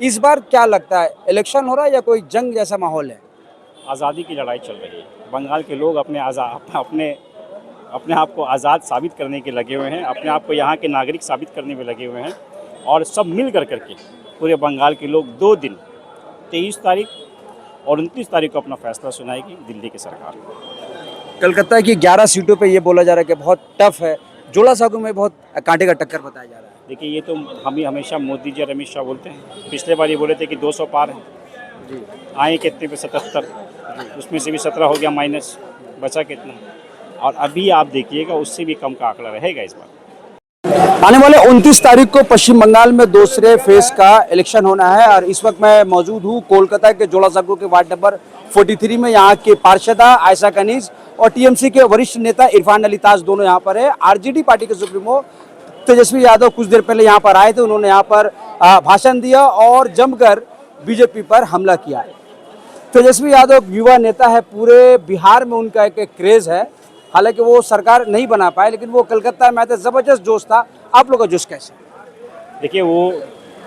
इस बार क्या लगता है, इलेक्शन हो रहा है या कोई जंग जैसा माहौल है? आज़ादी की लड़ाई चल रही है। बंगाल के लोग अपने आप को आज़ाद साबित करने के लगे हुए हैं, अपने आप को यहाँ के नागरिक साबित करने में लगे हुए हैं और सब मिल कर करके पूरे बंगाल के लोग 2 दिन 23 तारीख और 29 तारीख को अपना फैसला सुनाएगी दिल्ली की सरकार। कलकत्ता की 11 सीटों पे ये बोला जा रहा है कि बहुत टफ है। जोड़ा सागू में बहुत कांटे का टक्कर बताया जा रहा है। देखिए, ये तो हम ही हमेशा मोदी जी और अमित शाह बोलते हैं। पिछले बार ये बोले थे कि 200 पार है, जी। आए कितने पे 77, उसमें से भी 17 हो गया माइनस, बचा कितना। और अभी आप देखिएगा उससे भी कम का आंकड़ा रहेगा इस बार। आने वाले 29 तारीख को पश्चिम बंगाल में दूसरे फेज का इलेक्शन होना है और इस वक्त मैं मौजूद हूँ कोलकाता के जोड़ा सागू के वार्ड नंबर 43 में। यहाँ के पार्षदा आयशा कनीज और टीएमसी के वरिष्ठ नेता इरफान अली ताज दोनों यहाँ पर है। आरजेडी पार्टी के सुप्रीमो तेजस्वी यादव कुछ देर पहले यहाँ पर आए थे, उन्होंने यहाँ पर भाषण दिया और जमकर बीजेपी पर हमला किया। तेजस्वी यादव युवा नेता है, पूरे बिहार में उनका एक क्रेज है। हालांकि वो सरकार नहीं बना पाए, लेकिन वो कलकत्ता में आए थे, जबरदस्त जोश था। आप लोग का जोश कैसे? देखिए, वो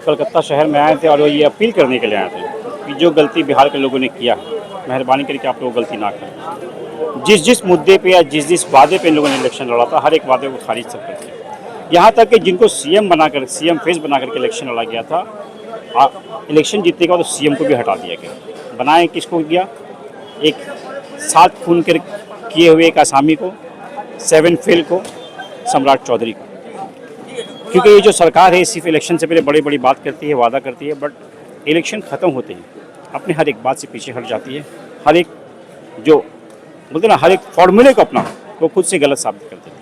कलकत्ता शहर में आए थे और वो ये अपील करने के लिए आए थे कि जो गलती बिहार के लोगों ने किया है, मेहरबानी करके आप लोग गलती ना करें। जिस मुद्दे पे या जिस वादे पे इन लोगों ने इलेक्शन लड़ा था, हर एक वादे को खारिज सब कर दिया। यहाँ तक कि जिनको सीएम फेस बना करके इलेक्शन लड़ा गया था, इलेक्शन जीतने के बाद तो सीएम को भी हटा दिया गया। बनाए किसको दिया? एक 7 खून कर किए हुए एक आसामी को, 7 फेल को, सम्राट चौधरी को। क्योंकि ये जो सरकार है सिर्फ इलेक्शन से पहले बड़ी बात करती है, वादा करती है, बट इलेक्शन ख़त्म होते ही अपने हर एक बात से पीछे हट जाती है। हर एक जो बोलते ना, हर एक फॉर्मूले को अपना वो खुद से गलत साबित करती है।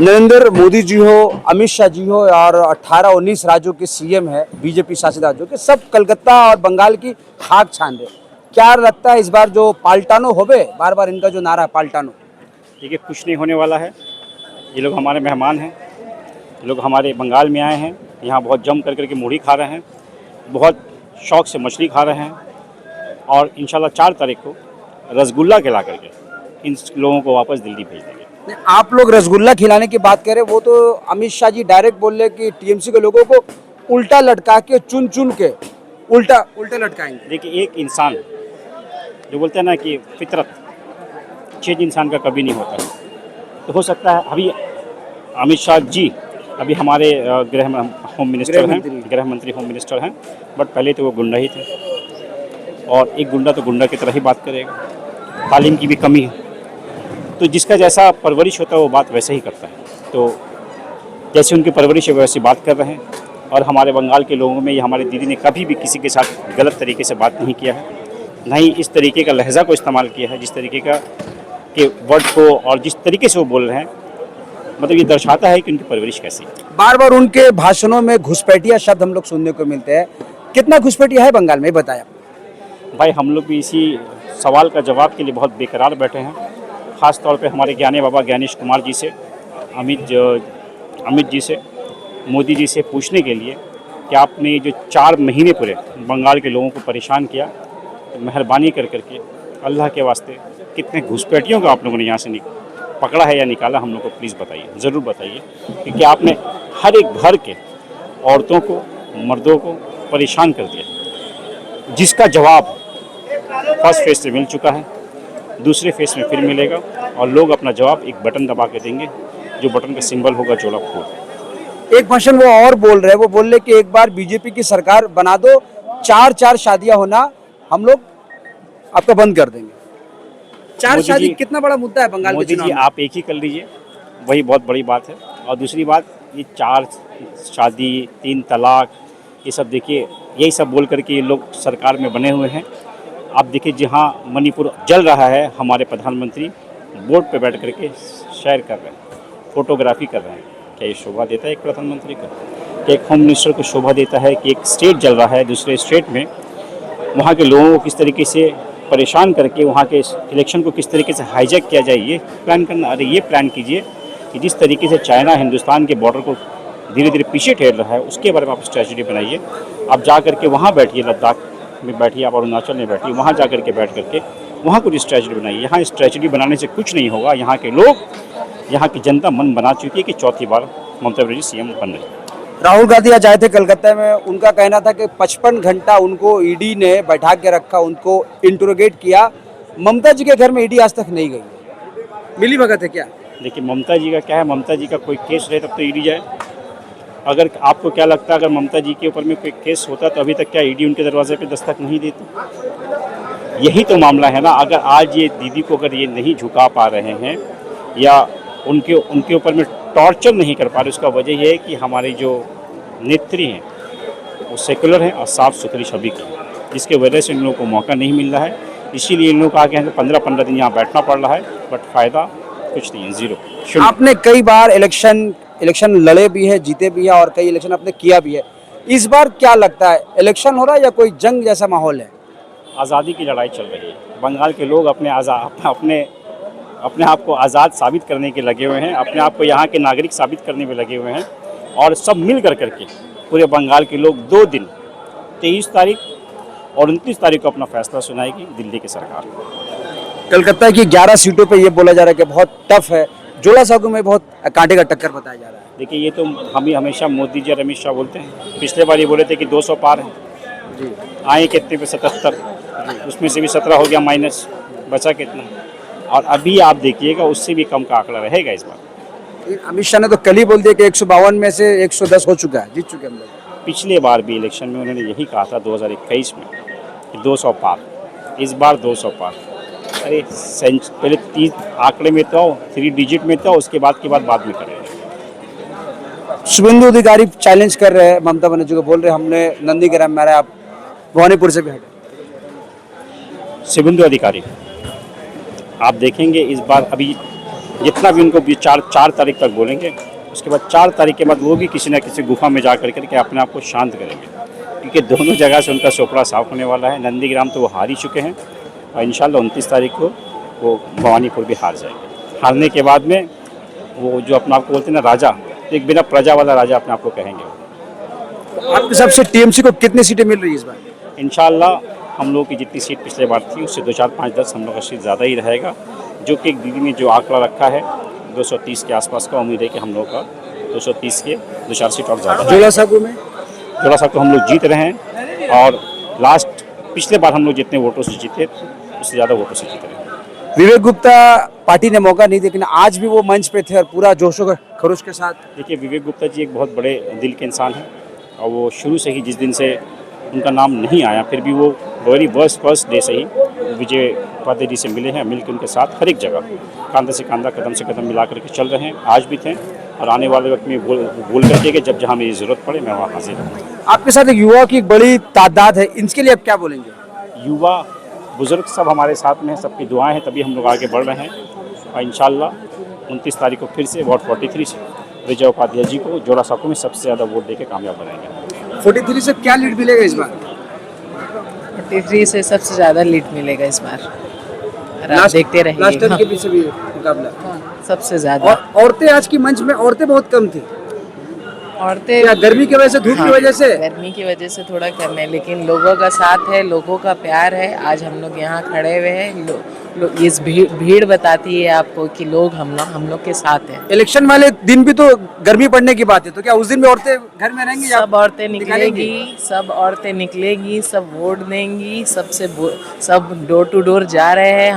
नरेंद्र मोदी जी हो, अमित शाह जी हो और 18-19 राज्यों के सीएम है, बीजेपी शासित राज्यों के, सब कलकत्ता और बंगाल की खाक छान रहे। क्या लगता है इस बार जो पाल्टानो होवे, बार बार इनका जो नारा है पाल्टानो? देखिए, कुछ नहीं होने वाला है। ये लोग हमारे मेहमान हैं, ये लोग हमारे बंगाल में आए हैं, यहाँ बहुत जम कर के मुढ़ी खा रहे हैं, बहुत शौक से मछली खा रहे हैं और इंशाल्लाह 4 तारीख को रसगुल्ला खिला करके इन लोगों को वापस दिल्ली भेज देंगे। आप लोग रसगुल्ला खिलाने की बात करें, वो तो अमित शाह जी डायरेक्ट बोल रहे कि टीएमसी के लोगों को उल्टा लटका के चुन के उल्टा लटकाएंगे। देखिए, एक इंसान जो बोलते हैं ना कि फितरत चेंज इंसान का कभी नहीं होता, तो हो सकता है अभी अमित शाह जी अभी हमारे गृह मंत्री होम मिनिस्टर हैं, बट पहले तो वो गुंडा ही थे और एक गुंडा तो गुंडा की तरह ही बात करेगा। तालीम की भी कमी है, तो जिसका जैसा परवरिश होता है वो बात वैसे ही करता है। तो जैसे उनकी परवरिश है वैसी बात कर रहे हैं और हमारे बंगाल के लोगों में, हमारे दीदी ने कभी भी किसी के साथ गलत तरीके से बात नहीं किया है, ना ही इस तरीके का लहजा को इस्तेमाल किया है, जिस तरीके का के वर्ड को और जिस तरीके से वो बोल रहे हैं, मतलब ये दर्शाता है कि उनकी परवरिश कैसी है। बार बार उनके भाषणों में घुसपैठिया शब्द हम लोग सुनने को मिलते हैं। कितना घुसपैठिया है बंगाल में, बताया भाई? हम लोग भी इसी सवाल का जवाब के लिए बहुत बेकरार बैठे हैं, ख़ास तौर पे हमारे ज्ञानी बाबा ज्ञानेश कुमार जी से, अमित जी से, मोदी जी से पूछने के लिए कि आपने जो 4 महीने पूरे बंगाल के लोगों को परेशान किया, तो मेहरबानी कर करके अल्लाह के वास्ते कितने घुसपैठियों को आप लोगों ने यहाँ से पकड़ा है या निकाला, हम लोग को प्लीज़ बताइए, ज़रूर बताइए। क्योंकि आपने हर एक घर के औरतों को, मर्दों को परेशान कर दिया, जिसका जवाब फर्स्ट फेज से मिल चुका है, दूसरे फेज में फिर मिलेगा और लोग अपना जवाब एक बटन दबा के देंगे, जो बटन का सिंबल होगा जोड़ा फूल। एक भाषण वो और बोल रहे हैं, वो बोल रहे कि एक बार बीजेपी की सरकार बना दो, 4 शादियां होना हम लोग आपका बंद कर देंगे। 4 शादी कितना बड़ा मुद्दा है बंगाल के चुनाव में? मोदी जी, आप एक ही कर लीजिए, वही बहुत बड़ी बात है। और दूसरी बात, ये 4 शादी, 3 तलाक, ये सब देखिए, यही सब बोल करके ये लोग सरकार में बने हुए हैं। आप देखिए, जहाँ मणिपुर जल रहा है, हमारे प्रधानमंत्री बोर्ड पे बैठ करके शेयर कर रहे हैं, फोटोग्राफी कर रहे हैं। क्या ये शोभा देता है एक प्रधानमंत्री को? क्या एक होम मिनिस्टर को शोभा देता है कि एक स्टेट जल रहा है, दूसरे स्टेट में वहाँ के लोगों को किस तरीके से परेशान करके वहाँ के इलेक्शन को किस तरीके से हाईजैक किया जाए, ये प्लान करना? अरे ये प्लान कीजिए कि जिस तरीके से चाइना हिंदुस्तान के बॉर्डर को धीरे धीरे पीछे ठहर रहा है, उसके बारे में आप स्ट्रेटजी बनाइए। आप जा करके वहाँ बैठिए, लद्दाख में बैठिए, आप अरुणाचल में बैठिए, वहाँ जा करके बैठ करके वहाँ कुछ स्ट्रेटजी बनाइए। यहाँ स्ट्रेटजी बनाने से कुछ नहीं होगा। यहाँ के लोग, यहाँ की जनता मन बना चुकी है कि चौथी बार ममता बनर्जी सीएम बन रही है। राहुल गांधी आज आए थे कलकत्ता में, उनका कहना था कि 55 घंटा उनको ईडी ने बैठा के रखा, उनको इंटरोगेट किया। ममता जी के घर में ईडी आज तक नहीं गई, मिली भगत है क्या? देखिए ममता जी का क्या है, ममता जी का कोई केस रहे तब तो ईडी जाए। अगर आपको क्या लगता है अगर ममता जी के ऊपर में कोई केस होता तो अभी तक क्या ईडी उनके दरवाजे पे दस्तक नहीं देती? यही तो मामला है ना। अगर आज ये दीदी को अगर ये नहीं झुका पा रहे हैं या उनके उनके ऊपर में टॉर्चर नहीं कर पा रहे, उसका वजह ये है कि हमारे जो नेत्री हैं वो सेकुलर हैं और साफ़ सुथरी छवि की हैं, जिसके वजह से इन लोगों को मौका नहीं मिल रहा है। इसीलिए इन लोगों को आगे 15-15 दिन यहाँ बैठना पड़ रहा है, बट फ़ायदा कुछ नहीं है, ज़ीरो। आपने कई बार इलेक्शन लड़े भी है, जीते भी है और कई इलेक्शन आपने किया भी है। इस बार क्या लगता है, इलेक्शन हो रहा है या कोई जंग जैसा माहौल है? आज़ादी की लड़ाई चल रही है। बंगाल के लोग अपने आप को आज़ाद साबित करने के लगे हुए हैं, अपने आप को यहाँ के नागरिक साबित करने में लगे हुए हैं और सब मिल करके पूरे बंगाल के लोग 2 दिन 23 तारीख और 29 तारीख को अपना फैसला सुनाएगी दिल्ली की सरकार। कलकत्ता की 11 सीटों पे ये बोला जा रहा है कि बहुत टफ है, जोड़ा सागू में बहुत कांटे का टक्कर बताया जा रहा है। देखिए ये तो हम ही हमेशा मोदी जी और अमित शाह बोलते हैं। पिछले बार ये बोले थे कि 200 पार है, जी आए कितने पे 77, उसमें से भी 17 हो गया माइनस, बचा कितना? और अभी आप देखिएगा उससे भी कम का आंकड़ा रहेगा इस बार। अमित शाह ने तो कल ही बोल दिया कि 152 में से 110 हो चुका है, जीत चुके हम लोग। पिछले बार भी इलेक्शन में उन्होंने यही कहा था 2021 में कि 200 पार, इस बार 200 पार। अरे पहले 3 आंकड़े में तो 3 डिजिट में तो, उसके बाद की बाद में करेंगे। शुभेंदु अधिकारी चैलेंज कर रहे हैं ममता बनर्जी को, बोल रहे हमने नंदीग्राम में, आप भवानीपुर से भी हटे। शुभेंदु अधिकारी आप देखेंगे इस बार अभी जितना भी उनको 4 तारीख तक बोलेंगे, उसके बाद 4 तारीख के बाद वो भी किसी न किसी गुफा में जा करके अपने आप को शांत करेंगे, क्योंकि दोनों जगह से उनका चोपड़ा साफ होने वाला है। नंदीग्राम तो वो हार ही चुके हैं और इंशाल्लाह 29 तारीख को वो भवानीपुर भी हार जाएंगे। हारने के बाद में वो जो अपने आप को बोलते हैं ना राजा, एक बिना प्रजा वाला राजा अपने आप को कहेंगे। आपके हिसाब से टीएमसी को कितनी सीटें मिल रही है इस बार? इंशाल्लाह हम लोग की जितनी सीट पिछले बार थी उससे 2, 4, 5, 10 हम लोग का सीट ज़्यादा ही रहेगा, जो कि एक दीदी ने जो आंकड़ा रखा है 230 के आसपास का, उम्मीद है कि हम लोग का 230 के 2-4 सीट और ज़्यादा। जोड़ा सागू में जोड़ा सागू हम लोग जीत रहे हैं और लास्ट पिछले बार हम लोग जितने वोटों से जीते उससे ज़्यादा वोटों से जीत रहे हैं। विवेक गुप्ता पार्टी ने मौका नहीं दिया, लेकिन आज भी वो मंच पे थे और पूरा जोशो खरोश के साथ। देखिए विवेक गुप्ता जी एक बहुत बड़े दिल के इंसान हैं और वो शुरू से ही जिस दिन से उनका नाम नहीं आया फिर भी वो वेरी फर्स्ट डे से ही विजय उपाध्याय जी से मिले हैं, मिल के उनके साथ हर एक जगह कंधे से कंधा कदम से कदम मिला करके चल रहे हैं, आज भी थे और आने वाले वक्त में बोल करके कि जब जहाँ मेरी ज़रूरत पड़े मैं वहाँ हाजिर रहूँ। आपके साथ एक युवा की एक बड़ी तादाद है, इनके लिए आप क्या बोलेंगे? युवा बुज़ुर्ग सब हमारे साथ में हैं, सबकी दुआएं हैं, तभी हम लोग आगे बढ़ रहे हैं और इंशाल्लाह 29 तारीख को फिर से वार्ड 43 से विजय उपाध्याय जी को जोड़ा सागू में सबसे ज़्यादा वोट देके कामयाब बनाएंगे। 43 से क्या लीड मिलेगा इस बार? 43 से सबसे ज़्यादा लीड मिलेगा इस बार, और आप देखते लास्ट रहिए। टाइम के पीछे भी मुकाबला। सबसे ज़्यादा और औरतें आज की मंच में औरतें बहुत कम थी, औरतें क्या गर्मी की वजह से, धूप की वजह से? गर्मी की वजह से थोड़ा कम है, लेकिन लोगों का साथ है, लोगों का प्यार है। आज हम लोग यहाँ खड़े हुए हैं, इस भीड़ बताती है आपको कि लोग हम लोग के साथ हैं। इलेक्शन वाले दिन भी तो गर्मी पड़ने की बात है, तो क्या उस दिन भी औरतें घर में रहेंगी? सब औरतें निकलेंगी, सब औरतें निकलेंगी, सब वोट देंगी, सब डोर टू डोर जा रहे हैं।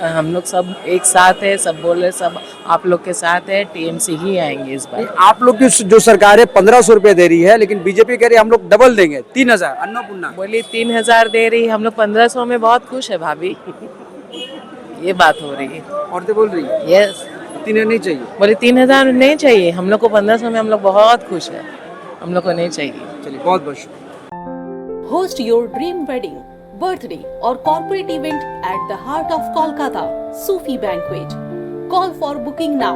हम लोग सब एक साथ है, सब बोल रहे सब आप लोग के साथ है, टीएमसी ही आएंगे इस बार। आप लोग की जो सरकार है 1500 रुपए दे रही है, लेकिन बीजेपी कह रही है हम लोग डबल देंगे, 3000 अन्नपूर्णा। बोली 3000 दे रही, हम लोग 1500 में बहुत खुश है भाभी। ये बात हो रही है। औरतें बोल रही है यस, 3000 नहीं चाहिए। बोले 3000 नहीं चाहिए, हम लोग को 1500 में हम लोग बहुत खुश है, हम लोग को नहीं चाहिए। चलिए बहुत बहुत शुक्रिया। Host your dream wedding, birthday or corporate event at the heart of Kolkata, Sufi Banquet. Call for booking now.